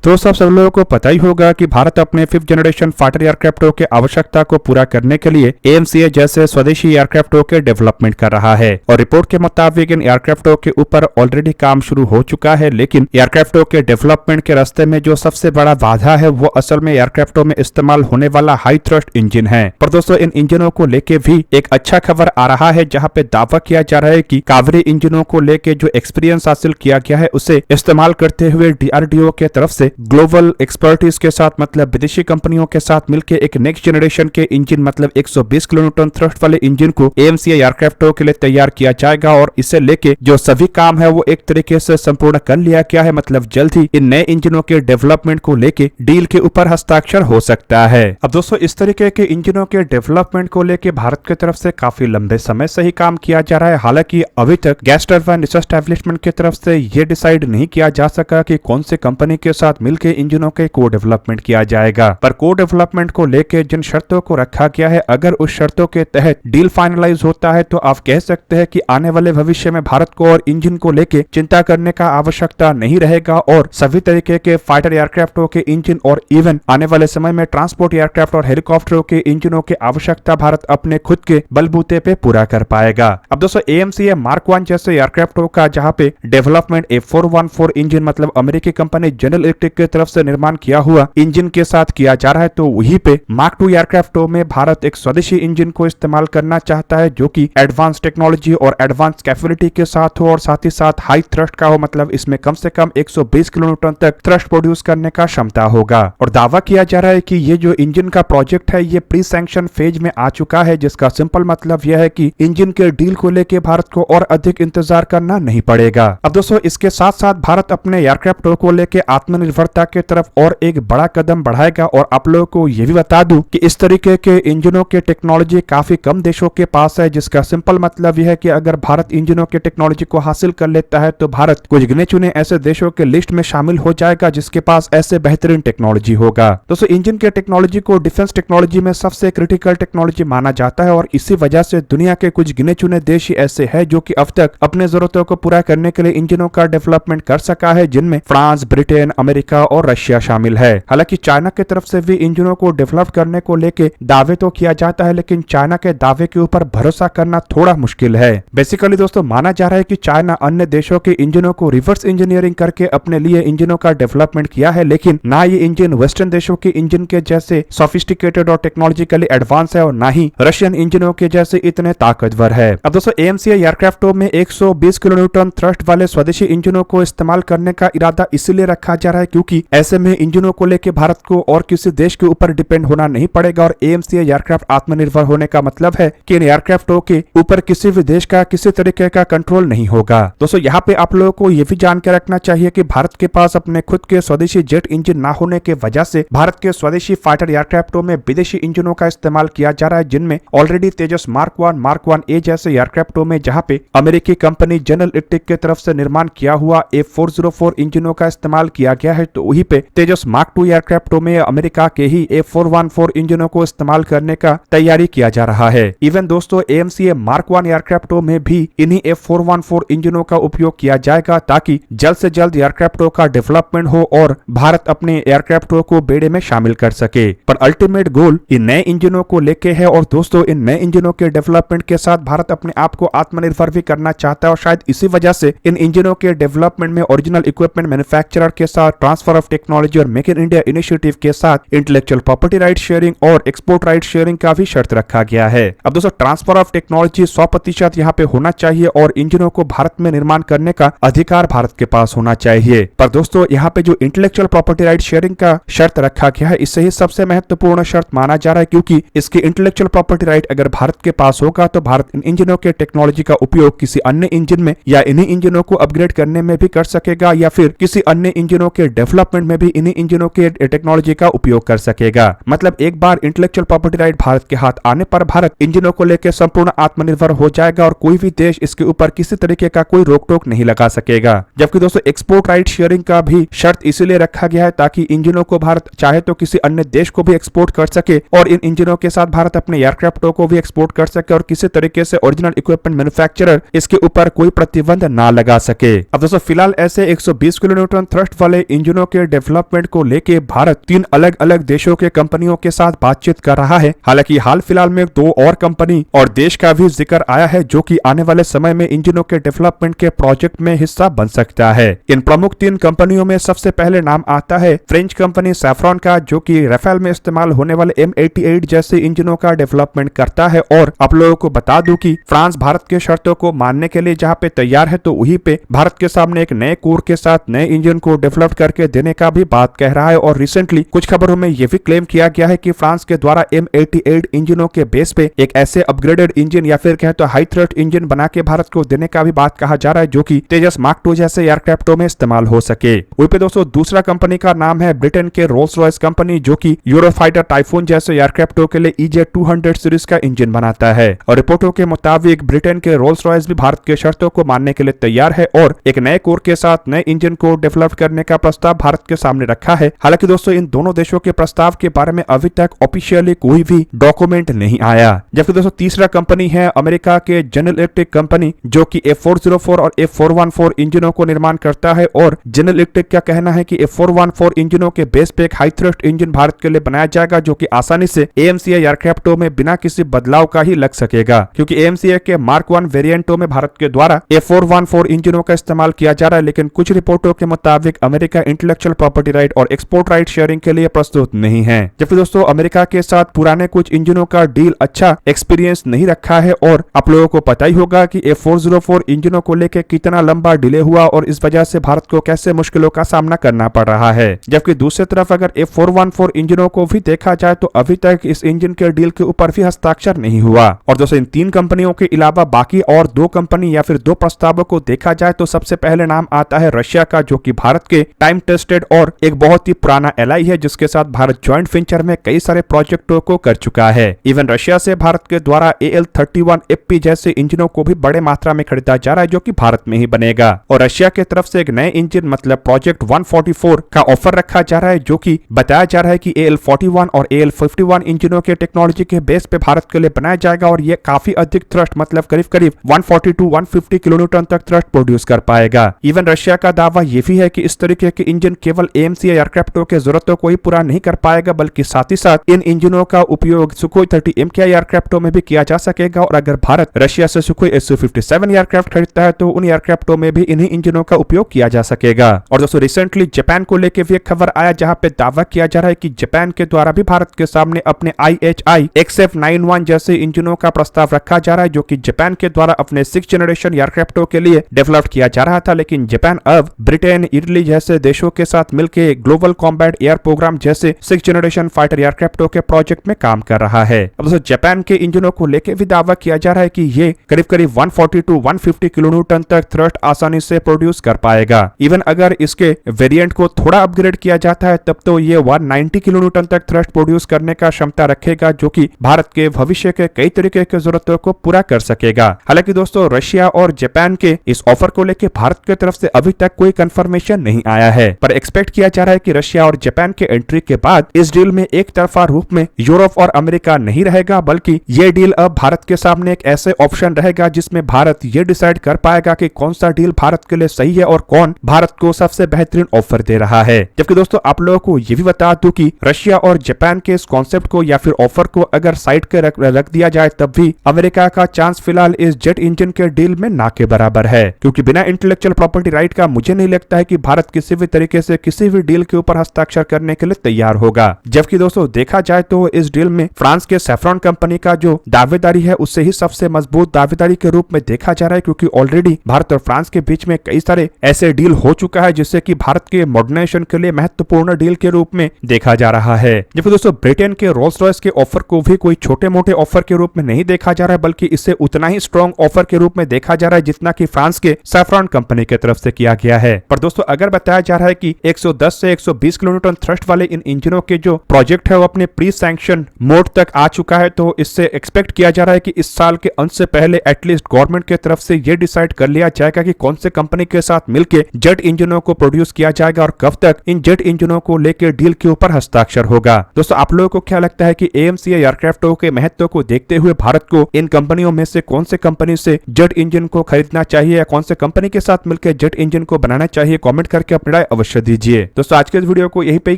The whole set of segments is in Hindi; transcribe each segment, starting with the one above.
तो सब लोगों को पता ही होगा कि भारत अपने 5th जनरेशन फाइटर एयरक्राफ्टों के आवश्यकता को पूरा करने के लिए AMCA जैसे स्वदेशी एयरक्राफ्टों के डेवलपमेंट कर रहा है और रिपोर्ट के मुताबिक इन एयरक्राफ्टों के ऊपर ऑलरेडी काम शुरू हो चुका है। लेकिन एयरक्राफ्टों के डेवलपमेंट के रास्ते में जो सबसे बड़ा बाधा है वो असल में एयरक्राफ्टों में इस्तेमाल होने वाला हाई थ्रस्ट इंजन है। पर दोस्तों इन इंजनों को लेके भी एक अच्छा खबर आ रहा है, जहां पे दावा किया जा रहा है कि कावेरी इंजनों को लेके जो एक्सपीरियंस हासिल किया गया है उसे इस्तेमाल करते हुए DRDO के तरफ से ग्लोबल एक्सपर्टीज के साथ मतलब विदेशी कंपनियों के साथ मिलकर एक नेक्स्ट जनरेशन के इंजन मतलब 120 किलोन्यूटन थ्रस्ट वाले इंजन को AMCA एयरक्राफ्टों के लिए तैयार किया जाएगा और इसे लेके जो सभी काम है वो एक तरीके से संपूर्ण कर लिया गया है। मतलब जल्द ही इन नए इंजनों के डेवलपमेंट को लेके डील के ऊपर हस्ताक्षर हो सकता है। अब दोस्तों इस तरीके के इंजनों के डेवलपमेंट को लेके भारत की तरफ से काफी लंबे समय से ही काम किया जा रहा है। हालांकि अभी तक गैस टरबाइन एस्टेब्लिशमेंट की तरफ से ये डिसाइड नहीं किया जा सका कि कौन सी कंपनी के साथ मिलकर इंजनों के को डेवलपमेंट किया जाएगा। पर को डेवलपमेंट को लेके जिन शर्तों को रखा गया है, अगर उस शर्तों के तहत डील फाइनलाइज होता है तो आप कह सकते हैं कि आने वाले भविष्य में भारत को और इंजन को लेके चिंता करने का आवश्यकता नहीं रहेगा और सभी तरीके के फाइटर एयरक्राफ्टों के इंजन और इवन आने वाले समय में ट्रांसपोर्ट एयरक्राफ्ट और हेलीकॉप्टरों के इंजनों की आवश्यकता भारत अपने खुद के बलबूते पे पूरा कर पाएगा। अब दोस्तों AMCA Mark 1 जैसे एयरक्राफ्टों का जहां पे डेवलपमेंट A414 इंजन मतलब अमेरिकी कंपनी जनरल इलेक्ट्रिक की तरफ से निर्माण किया हुआ इंजन के साथ किया जा रहा है, तो वहीं पे Mark 2 एयरक्राफ्टों में भारत एक स्वदेशी इंजन को इस्तेमाल करना चाहता है जो कि एडवांस टेक्नोलॉजी और एडवांस कैपेबिलिटी के साथ हो और साथ ही साथ हाई थ्रस्ट का हो। मतलब इसमें कम से कम 120 किलोन्यूटन तक थ्रस्ट प्रोड्यूस करने का क्षमता होगा और दावा किया जा रहा है कि ये जो इंजन का प्रोजेक्ट है ये प्री सैंक्शन फेज में आ चुका है, जिसका सिंपल मतलब यह है कि इंजन के डील को लेके भारत को और अधिक इंतजार करना नहीं पड़ेगा। अब दोस्तों इसके साथ साथ भारत अपने एयरक्राफ्टों को लेके आत्मनिर्भरता के तरफ और एक बड़ा कदम बढ़ाएगा और आप लोगों को यह भी बता दूं कि इस तरीके के इंजनों के टेक्नोलॉजी काफी कम देशों के पास है, जिसका सिंपल मतलब यह है कि अगर भारत इंजनों के टेक्नोलॉजी को हासिल कर लेता है तो भारत कुछ गिने चुने ऐसे देशों के लिस्ट में शामिल हो जाएगा जिसके पास ऐसे बेहतरीन टेक्नोलॉजी होगा। दोस्तों इंजन के टेक्नोलॉजी को डिफेंस टेक्नोलॉजी में सबसे क्रिटिकल टेक्नोलॉजी माना जाता है और इसी वजह से दुनिया के कुछ गिने चुने देश ही ऐसे हैं जो कि अब तक अपने जरूरतों को पूरा करने के लिए इंजनों का डेवलपमेंट कर सका है, जिनमें फ्रांस, ब्रिटेन, अमेरिका और रशिया शामिल है। हालांकि चाइना की तरफ से भी इंजनों को डेवलप करने को लेके दावे तो किया जाता है, लेकिन चाइना के दावे के ऊपर भरोसा करना थोड़ा मुश्किल है। बेसिकली दोस्तों माना जा रहा है कि चाइना अन्य देशों के इंजनों को रिवर्स इंजीनियरिंग करके अपने लिए इंजनों का डेवलपमेंट किया है, लेकिन ना ये इंजन वेस्टर्न देशों के इंजन के जैसे सोफिस्टिकेटेड और टेक्नोलॉजिकली एडवांस है और ना ही रशियन इंजनों के जैसे इतने ताकतवर है। अब दोस्तों AMCA एयरक्राफ्टों में 120 किलोन्यूटन थ्रस्ट वाले स्वदेशी इंजनों को इस्तेमाल करने का इरादा इसलिए रखा जा रहा है क्योंकि ऐसे में इंजनों को लेकर भारत को और किसी देश के ऊपर डिपेंड होना नहीं पड़ेगा और AMCA एयरक्राफ्ट आत्मनिर्भर होने का मतलब है कि इन एयरक्राफ्टों के ऊपर किसी भी देश का किसी तरीके का कंट्रोल नहीं होगा। दोस्तों यहाँ पे आप लोगों को यह भी जान के रखना चाहिए कि भारत के पास अपने खुद के स्वदेशी जेट इंजन ना होने के वजह से भारत के स्वदेशी फाइटर एयरक्राफ्टों में विदेशी इंजनों का इस्तेमाल किया जा रहा है, जिनमें ऑलरेडी तेजस Mark 1, Mark 1A जैसे एयरक्राफ्टों में जहां पे अमेरिकी कंपनी जनरल इलेक्ट्रिक की तरफ से निर्माण किया हुआ A404 इंजनों का इस्तेमाल किया गया है, तो वहीं पे तेजस Mark 2 एयरक्राफ्टों में अमेरिका के ही A414 इंजनों को इस्तेमाल करने का तैयारी किया जा रहा है। इवन दोस्तों AMCA Mark 1 एयरक्राफ्टों में भी इन्हीं A414 इंजनों का उपयोग किया जाएगा ताकि जल्द से जल्द एयरक्राफ्टों का डेवलपमेंट हो और भारत अपने एयरक्राफ्टों को बेड़े में शामिल कर सके। पर अल्टीमेट गोल इन नए इंजनों को लेके है और दोस्तों इन नए इंजनों के डेवलपमेंट के साथ भारत अपने आप को आत्मनिर्भर भी करना चाहता है और शायद इसी वजह से इन इंजनों के डेवलपमेंट में ओरिजिनल इक्विपमेंट मैन्युफैक्चरर के साथ ट्रांसफर ऑफ टेक्नोलॉजी और मेक इन इंडिया इनिशिएटिव के साथ इंटेलेक्चुअल प्रॉपर्टी राइट शेयरिंग और एक्सपोर्ट राइट शेयरिंग का भी शर्त रखा गया है। अब दोस्तों ट्रांसफर ऑफ टेक्नोलॉजी 100% यहाँ पे होना चाहिए और इंजनों को भारत में निर्माण करने का अधिकार भारत के पास होना चाहिए। पर दोस्तों यहाँ पे जो इंटेलेक्चुअल प्रॉपर्टी राइट शेयरिंग का शर्त रखा गया है इसे ही सबसे महत्वपूर्ण शर्त माना जा रहा है, क्योंकि इसकी इंटेलेक्चुअल प्रॉपर्टी राइट अगर भारत के पास होगा तो भारत इन इंजनों के टेक्नोलॉजी का उपयोग किसी अन्य इंजन में या इन्हीं इंजनों को अपग्रेड करने में भी कर सकेगा या फिर किसी अन्य इंजनों के डेवलपमेंट में भी इन्हीं इंजनों के टेक्नोलॉजी का उपयोग कर सकेगा। मतलब एक बार इंटेलेक्चुअल प्रॉपर्टी राइट भारत के हाथ आने पर भारत इंजनों को लेकर संपूर्ण आत्मनिर्भर हो जाएगा और कोई भी देश इसके ऊपर किसी तरीके का कोई रोक टोक नहीं लगा सकेगा। जबकि दोस्तों एक्सपोर्ट राइट शेयरिंग का भी शर्त इसीलिए रखा गया है ताकि इंजनों को भारत चाहे तो किसी अन्य देश को भी एक्सपोर्ट कर सके और इन इंजनों के साथ भारत अपने एयरक्राफ्टों को भी एक्सपोर्ट कर सके और किसी तरीके से ओरिजिनल इक्विपमेंट मैन्युफैक्चरर इसके ऊपर कोई प्रतिबंध ना लगा सके। अब दोस्तों फिलहाल ऐसे 120 किलोन्यूटन थ्रस्ट वाले इंजनों इंजनों के डेवलपमेंट को लेके भारत 3 अलग अलग देशों के कंपनियों के साथ बातचीत कर रहा है। हालांकि हाल फिलहाल में 2 और कंपनी और देश का भी जिक्र आया है जो कि आने वाले समय में इंजनों के डेवलपमेंट के प्रोजेक्ट में हिस्सा बन सकता है। इन प्रमुख 3 कंपनियों में सबसे पहले नाम आता है फ्रेंच कंपनी सैफ्रॉन का, जो कि राफेल में इस्तेमाल होने वाले M88 जैसे इंजनों का डेवलपमेंट करता है। और आप लोगों को बता दूं कि फ्रांस भारत के शर्तों को मानने के लिए जहां पे तैयार है, तो वहीं पे भारत के सामने एक नए कोर के साथ नए इंजन को डेवलप करके देने का भी बात कह रहा है। और रिसेंटली कुछ खबरों में यह भी क्लेम किया गया है कि फ्रांस के द्वारा M88 इंजनों के बेस पे एक ऐसे अपग्रेडेड इंजन या फिर कहे तो हाई थ्रस्ट इंजन बना के भारत को देने का भी बात कहा जा रहा है, जो कि तेजस मार्क 2 जैसे एयरक्राफ्टों में इस्तेमाल हो सके। वहीं पे दोस्तों दूसरा कंपनी का नाम है ब्रिटेन के रोल्स रॉयस कंपनी, जो कि यूरोफाइटर टाइफून जैसे एयरक्राफ्टों के लिए EJ200 सीरीज का इंजन बनाता है। और रिपोर्टों के मुताबिक ब्रिटेन के रोल्स रॉयस भी भारत के शर्तों को मानने के लिए तैयार है और एक नए कोर के साथ नए इंजन को डेवलप करने का प्रस्ताव भारत के सामने रखा है। हालांकि दोस्तों इन दोनों देशों के प्रस्ताव के बारे में अभी तक ऑफिशियली कोई भी डॉक्यूमेंट नहीं आया। जबकि दोस्तों तीसरा कंपनी है अमेरिका के जनरल इलेक्ट्रिक कंपनी, जो कि F404 और F414 इंजनों को निर्माण करता है। और जनरल इलेक्ट्रिक का कहना है कि F414 इंजनों के बेस पे एक हाई थ्रस्ट इंजन भारत के लिए बनाया जाएगा, जो कि आसानी से AMCA एयरक्राफ्टों में बिना किसी बदलाव का ही लग सकेगा, क्योंकि AMCA के मार्क 1 वेरिएंटों में भारत के द्वारा F414 इंजनों का इस्तेमाल किया जा रहा है। लेकिन कुछ रिपोर्टों के मुताबिक अमेरिका इंटेलेक्चुअल प्रॉपर्टी राइट और एक्सपोर्ट राइट शेयरिंग के लिए प्रस्तुत नहीं है। जबकि दोस्तों अमेरिका के साथ पुराने कुछ इंजनों का डील अच्छा एक्सपीरियंस नहीं रखा है। और आप लोगों को पता ही होगा कि F404 इंजनों को लेकर कितना लंबा डिले हुआ और इस वजह से भारत को कैसे मुश्किलों का सामना करना पड़ रहा है। जबकि दूसरी तरफ अगर F414 इंजनों को भी देखा जाए तो अभी तक इस इंजन के डील के ऊपर भी हस्ताक्षर नहीं हुआ। और दोस्तों इन 3 कंपनियों के अलावा बाकी और 2 कंपनी या फिर 2 प्रस्तावों को देखा जाए तो सबसे पहले नाम आता है रशिया का, जो कि भारत के टाइम टेस्टेड और एक बहुत ही पुराना एलाई है, जिसके साथ भारत ज्वाइंट वेंचर में कई सारे प्रोजेक्टों को कर चुका है। इवन रशिया से भारत के द्वारा AL31FP जैसे इंजनों को भी बड़े मात्रा में खरीदा जा रहा है, जो कि भारत में ही बनेगा। और रशिया की तरफ से एक नए इंजन मतलब प्रोजेक्ट 144 का ऑफर रखा जा रहा है, जो कि बताया जा रहा है कि AL41 और AL51 इंजनों के टेक्नोलॉजी के बेस पे भारत के लिए बनाया जाएगा। और ये काफी अधिक थ्रस्ट मतलब करीब करीब 140 to 150 किलोन्यूटन तक थ्रस्ट प्रोड्यूस कर पाएगा। इवन रशिया का दावा ये भी है कि इस तरीके के इंजन केवल AMCA एयरक्राफ्टों के जरूरतों को ही पूरा नहीं कर पाएगा, बल्कि साथ ही साथ इन इंजनों का उपयोग सुखोई 30 MKI एयरक्राफ्टों में भी किया जा सकेगा। और अगर भारत रशिया से सुखोई Su-57 एयरक्राफ्ट खरीदता है तो उन एयरक्राफ्टों में भी इन्हीं इंजनों का उपयोग किया जा सकेगा। और दोस्तों रिसेंटली जापान को लेकर भी एक खबर आया, जहां पे दावा किया जा रहा है कि जापान के द्वारा भी भारत के सामने अपने IHI XF91 जैसे इंजनों का प्रस्ताव रखा जा रहा है, जो कि जापान के द्वारा अपने 6th जनरेशन एयरक्राफ्टों के लिए डेवलप किया जा रहा था। लेकिन जापान अब ब्रिटेन, इटली जैसे देशों के साथ मिलकर ग्लोबल कॉम्बैट एयर प्रोग्राम जैसे 6th जनरेशन फाइटर एयरक्राफ्टों के प्रोजेक्ट में काम कर रहा है। अब दोस्तों जापान के इंजनों को लेकर भी दावा किया जा रहा है कि ये करीब करीब 140 to 150 किलोन्यूटन तक थ्रस्ट आसानी से प्रोड्यूस कर पाएगा। इवन अगर इसके वेरिएंट को थोड़ा अपग्रेड किया जाता है तब तो ये 190 किलोन्यूटन तक थ्रस्ट प्रोड्यूस करने का क्षमता रखेगा, जो कि भारत के भविष्य के कई तरीके की जरूरतों को पूरा कर सकेगा। हालांकि दोस्तों रशिया और जापान के इस ऑफर को लेकर भारत की तरफ से अभी तक कोई कंफर्मेशन नहीं आया है, पर एक्सपेक्ट किया जा रहा है कि रशिया और जापान के एंट्री के बाद इस डील में एक तरफा रूप में यूरोप और अमेरिका नहीं रहेगा, बल्कि ये डील अब भारत के सामने एक ऐसे ऑप्शन रहेगा जिसमें भारत ये डिसाइड कर पाएगा कि कौन सा डील भारत के लिए सही है और कौन भारत को सबसे बेहतरीन ऑफर दे रहा है। जबकि दोस्तों आप लोगों को ये भी बता दूं कि रशिया और जापान के इस कॉन्सेप्ट को या फिर ऑफर को अगर साइड के रख दिया जाए तब भी अमेरिका का चांस फिलहाल इस जेट इंजन के डील में ना के बराबर है, क्योंकि बिना इंटेलेक्चुअल प्रॉपर्टी राइट का मुझे नहीं लगता है कि भारत किसी भी तरीके से किसी भी डील के ऊपर हस्ताक्षर करने के लिए तैयार होगा। जबकि दोस्तों देखा जाए तो इस डील में फ्रांस के सैफ्रॉन कंपनी का जो दावेदारी है उससे ही सबसे मजबूत दावेदारी के रूप में देखा जा रहा है, क्योंकि ऑलरेडी भारत और फ्रांस के बीच में कई सारे ऐसे डील हो चुका है जिससे कि भारत के मॉडर्नाइजेशन के लिए महत्वपूर्ण डील के रूप में देखा जा रहा है। जबकि दोस्तों ब्रिटेन के रोल्स रॉयस के ऑफर को भी कोई छोटे मोटे ऑफर के रूप में नहीं देखा जा रहा है, बल्कि इसे उतना ही स्ट्रॉन्ग ऑफर के रूप में देखा जा रहा है जितना कि फ्रांस के सैफ्रॉन कंपनी की तरफ से किया गया है। पर दोस्तों अगर बताया जा रहा है कि 110 से 120 किलोन्यूटन थ्रस्ट वाले इन इंजनों के जो प्रोजेक्ट है वो अपने प्री सैंक्शन मोड तक आ चुका है, तो इससे एक्सपेक्ट किया जा रहा है कि इस साल के अंत से पहले एटलीस्ट गवर्नमेंट की तरफ से ये डिसाइड कर लिया जाएगा कि कौन से कंपनी के साथ मिलकर जेट इंजनों को प्रोड्यूस किया जाएगा और कब तक इन जेट इंजनों को लेकर डील के ऊपर हस्ताक्षर होगा। दोस्तों आप लोगों को क्या लगता है कि AMCA एयरक्राफ्टों के महत्व को देखते हुए भारत को इन कंपनियों में से कौन से कंपनी से जेट इंजन को खरीदना चाहिए या कौन से कंपनी के साथ मिलकर जेट इंजन को बनाना चाहिए? कमेंट करके अपनी राय अवश्य अवश्य दीजिए। दोस्तों आज के इस वीडियो को यहीं पे ही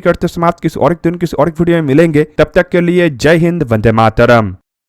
करते समाप्त। किसी और एक दिन किसी और एक वीडियो में मिलेंगे, तब तक के लिए जय हिंद, वंदे मातरम।